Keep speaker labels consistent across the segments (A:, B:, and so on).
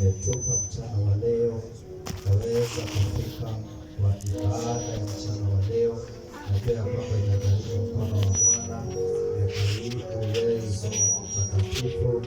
A: umetupa mchana wa leo kaweza kufika kwa ibada ya mchana wa leo. Najua ya kwamba inagharimu mkono wa Bwana, inagharimu uwezo wa Mtakatifu.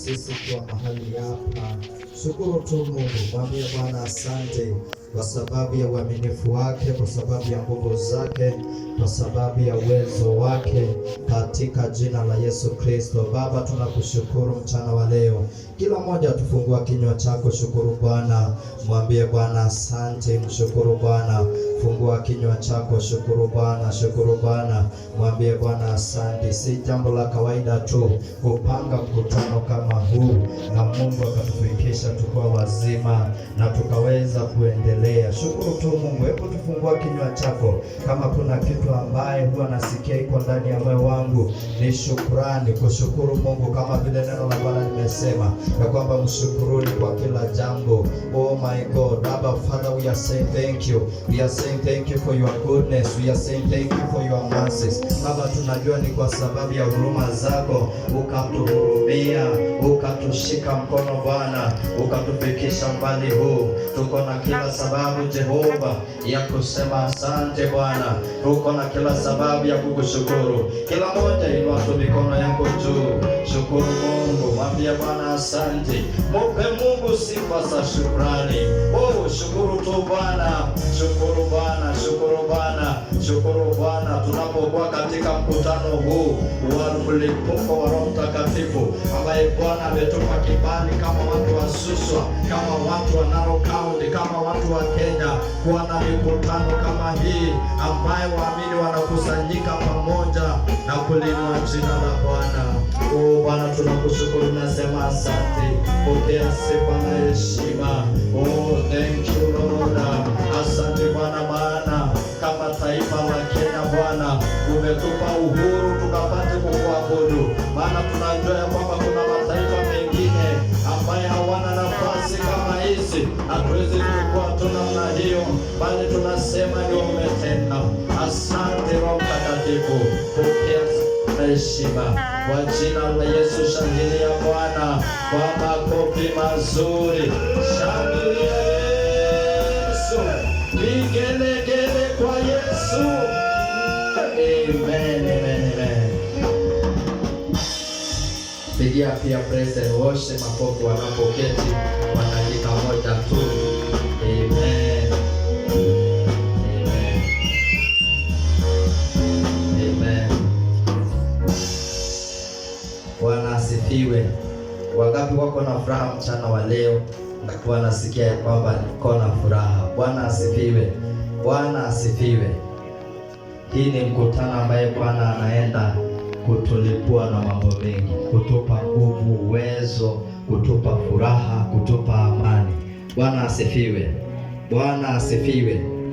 A: Sisi kwa mahali hapa, shukuru tu Mungu, mwambie Bwana asante kwa sababu ya uaminifu wake, kwa sababu ya nguvu zake, kwa sababu ya uwezo wake, katika jina la Yesu Kristo. Baba, tunakushukuru mchana wa leo. Kila mmoja tufungua kinywa chako, shukuru Bwana, mwambie Bwana asante. Mshukuru Bwana, fungua kinywa chako, shukuru Bwana, shukuru Bwana, mwambie Bwana asante. Si jambo la kawaida tu kupanga mkutano kama huu, na Mungu akatufikisha tukua wazima na tukaweza kuendelea. Shukuru tu Mungu. Hebu tufungua kinywa chako. Kama kuna kitu ambaye huwa nasikia iko ndani ya moyo wangu, ni shukrani, kushukuru Mungu, kama vile neno la Bwana limesema ya kwamba mshukuruni kwa kila jambo. Oh my God, Abba Father, we are saying thank you. We are saying thank you for your goodness. We are saying thank you for your mercies. Baba, tunajua ni kwa sababu ya huruma zako ukatuhurumia, ukatushika mkono Bwana, ukatufikisha mbali huu. Tuko na kila sababu Jehova ya kusema asante Bwana. Tuko na kila sababu ya kukushukuru. Kila mmoja inua tu mikono yako juu. Shukuru Mungu, mwambie Bwana asante. Mpe Mungu sifa za shukrani. Oh, shukuru tu Bwana. Shukuru Bwana, shukuru Bwana, shukuru Bwana. Tunapokuwa katika mkutano huu wa mlipuko wa Roho Mtakatifu, ambaye Bwana ametupa kibali kama watu wa Suswa, kama watu wa Narok County, kama watu wa Kenya, kuwa na mikutano kama hii ambaye waamini wanakusanyika pamoja na kulinua jina la Bwana. Oh Bwana, tunakushukuru, nasema asante. Pokea sifa na heshima. Oh, thank you Lord. Asante Bwana, maana kama taifa la Kenya Bwana umetupa uhuru tukapate kukuabudu. Maana tunajua ya kwamba kuna mataifa mengine ambaye hawana nafasi kama hizi. Hatuwezi kuwa tu namna hiyo, bali tunasema ni umetenda. Asante Roho Mtakatifu. Pokea heshima kwa jina la Yesu. Shangilia Bwana kwa makofi mazuri. Shangilia Yesu. Vigelegele kwa Yesu. Amen, amen, amen. Pigia pia praise and worship makofi wanapoketi kwa dakika moja tu. Amen. Amen. Amen. Bwana asifiwe. Wangapi wako na furaha mchana wa leo? Bwana asikia ya kwamba niko na furaha. Bwana asifiwe. Bwana asifiwe. Hii ni mkutano ambaye Bwana anaenda kutulipua na mambo mengi, kutupa nguvu, uwezo, kutupa furaha, kutupa amani. Bwana asifiwe. Bwana asifiwe.